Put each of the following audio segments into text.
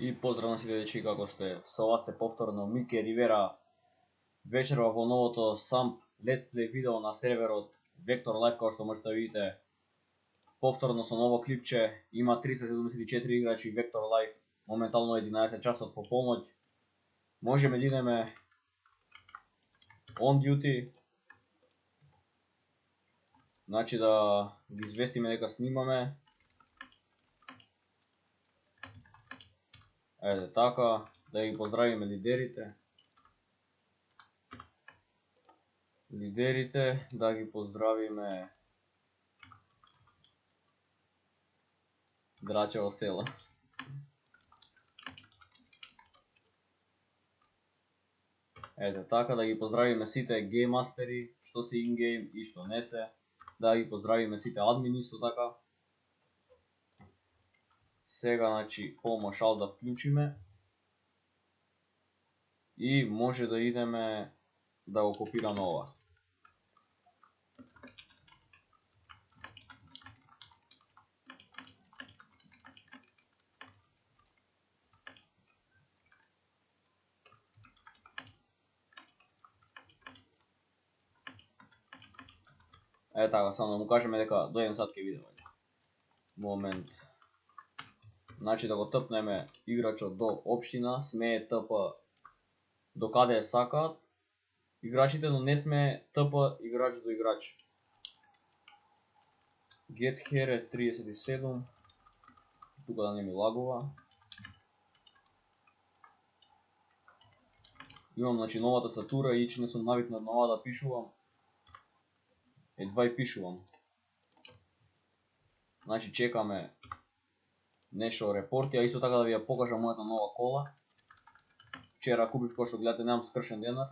И поздрав на сите дечки, како сте? Со вас е повторно Мике Ривера вечерва во новото SAMP Let's Play видео на серверот Vector Live, како што можете да видите. Повторно со ново клипче, има 374 играчи Vector Live, моментално 11 часот по полноќ. Можеме да идеме on duty, значи да ги известиме дека снимаме. Еде така, да ги поздравиме лидерите. Да ги поздравиме Драчево село. Ете така, да ги поздравиме сите гейммастери, што се ингейм и што не се. Да ги поздравиме сите админи исто така. Сега, значи, помошал да вклучиме. И може да идеме да го копираме ова. Е така, само да му кажеме дека дојдем сад ке видеме. Момент. Значи да го тпнеме играчот до општина, смее тп до каде сакаат играчите, но не смее тп играч до играч. Get here 37. Тука да не ми лагува. Имам, значи, новата статура и че не сум навикнат на ова да пишувам. Едва и пишувам. Значи чекаме нешто репорти, а исто така да ви ја покажам мојата нова кола. Вчера купив, кој што гледате, немам скршен денар.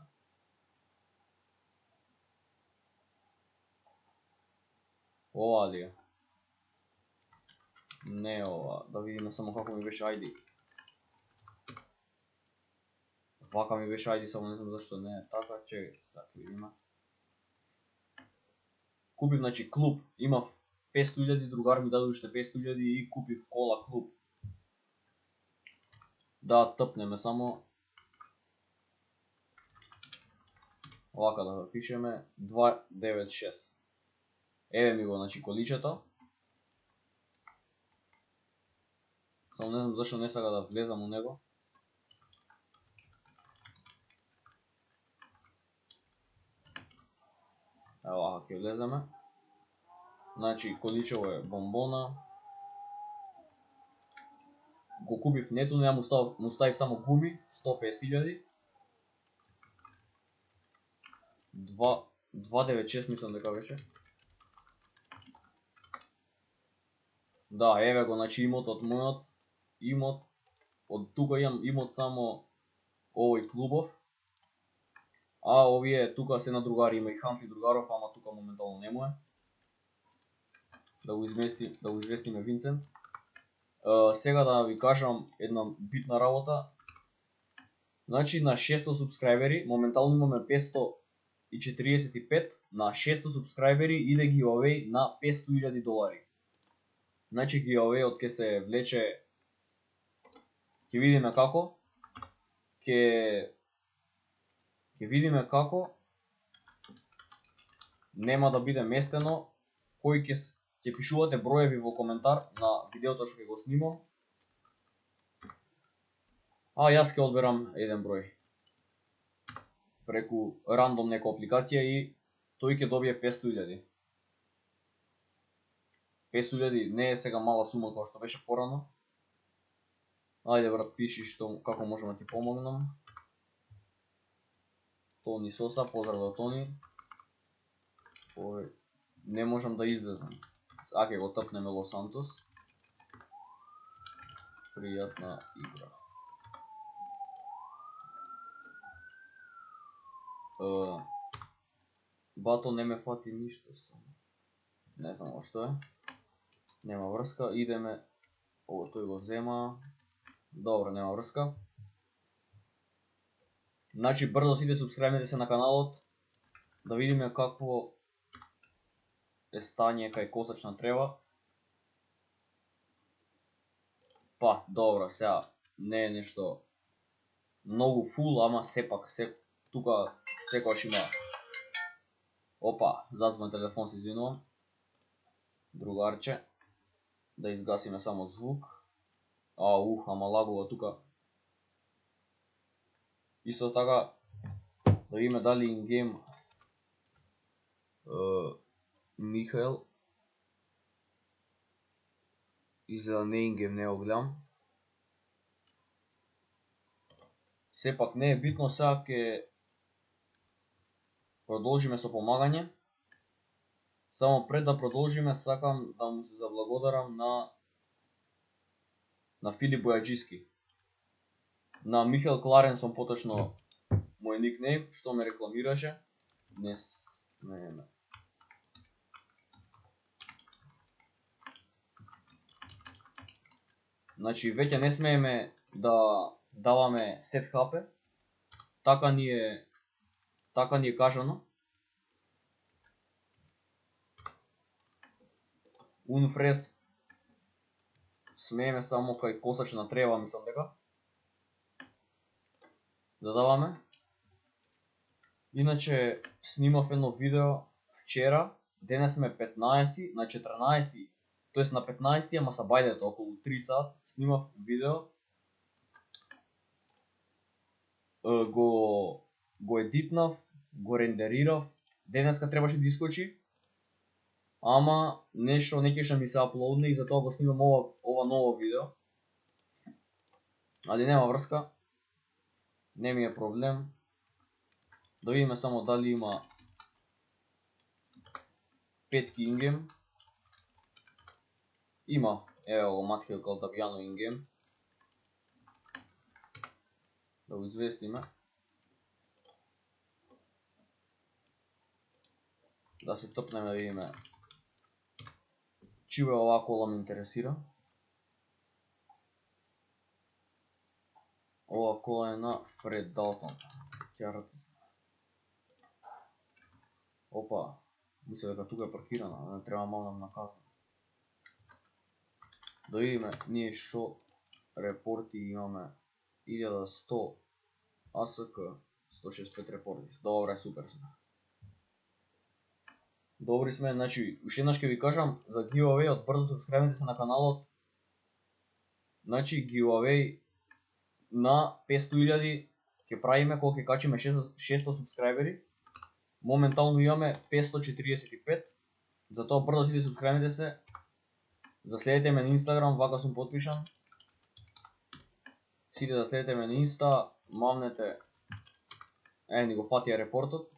Ова ли е? Не ова, да видиме само како ми беше ID. Вака ми беше ID, само не знам зашто не е така, чекајте, сега ќе видиме. Купив, значи, клуб, имав 500.000, другар ми даде уште 500.000 и купив кола клуб. Да тпнеме само. Овака да пишеме 296. Еве ми го, значи, количето. Само не знам зашто не сака да влезам у него. Ево овака ќе влеземе. Значи количево е бомбона. Го купив нету, но ја му ставив само гуми, 150.000. 296 мислам дека беше. Да, еве го, значи, имотот мојот. Имот, од тука имам имот само овој клубов. А овие тука се на другари, има и Хамфи другаров, ама тука моментално не му е. Да го известиме Винсент. Сега да ви кажам една битна работа. Значи на 600 субскрайбери, моментално имаме 545, на 600 субскрайбери иде giveaway на $500.000. Значи giveaway-от ке се влече, ќе видиме како. Ќе видиме како. Нема да биде местено. Кој ќе пишувате броеви во коментар на видеото што ќе го снимам. А јас ќе одберам еден број преку рандом нека апликација и тој ќе добие 500.000. 500.000 не е сега мала сума како што беше порано. Ајде брат, пиши како можам да ти помогнам. Тони Соса, поздрав до Тони. Не можам да излезам. А ќе го тпнеме Лос Сантос. Пријатна игра. Бато не ме фати ништо само. Не знам што е. Нема врска, идеме. Ово тој го зема. Добро, нема врска. Значи брзо сите субскрајбите се на каналот. Да видиме какво е стање кај косачна трева. Па, добро, сега не е нешто многу фул, ама сепак тука секогаш има. Опа, зазвон телефон, се извинувам. Другарче. Да изгасиме само звук. Ама лагува тука. Исто така, да видиме дали ингейм Михаел. Изгледа не ингейм, не го гледам. Сепак не е битно, сега ќе продолжиме со помагање. Само пред да продолжиме, сакам да му се заблагодарам на Филип Бојаджиски. На Михаел Кларенсон, поточно мој никнейм, што ме рекламираше. Не. Значи, веќе не смееме да даваме сет хапе. Така ни е кажано. Унфрес смееме само кај косачна трева, мислам дека. Да даваме. Иначе, снимав едно видео вчера, денес сме 15, на 14, тоест на 15, ама са бајдето, околу 3 сат, снимав видео. Го едитнав, го рендерирав, денеска требаше да искочи, ама нешто не кеше ми се аплоудне и затоа го снимам ова ново видео. Али нема врска, не ми е проблем. Да видиме само дали има 5 ингейм. Има, ево го Матхил Калтабјано ингейм. Да го известиме. Да се тъпнеме да видиме чива оваа кола ме интересира. Ова кола е на Фред Далтон. Опа, мисля дека тука е паркирана, не треба малку на казна. Да видиме ние шо репорти имаме. 1100 АСК, 165 репорти. Добре, супер сме. Добри сме, значи, уште еднаш ќе ви кажам за giveaway, брзо субскрайбнете се на каналот. Значи, giveaway на 500.000 ќе правиме кога ќе качиме 600 субскрайбери. Моментално имаме 545, затоа брзо сите субскрайбнете се. Заследете ме на Инстаграм, вака сум подпишан. Сите заследете ме на Инста, мамнете. Ни го фатија репортот.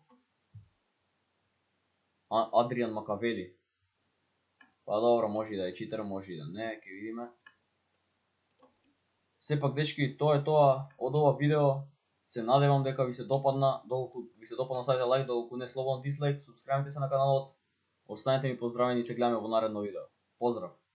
Адриан Макавели. Па добро, може и да е читер, може и да не, ќе видиме. Сепак, дечки, тоа е тоа од ова видео. Се надевам дека ви се допадна. Доколку ви се допадна, ставите лайк, доколку не, слободно дислайк, субскрайбнете се на каналот. Останете ми поздравени и се гледаме во наредно видео. Поздрав!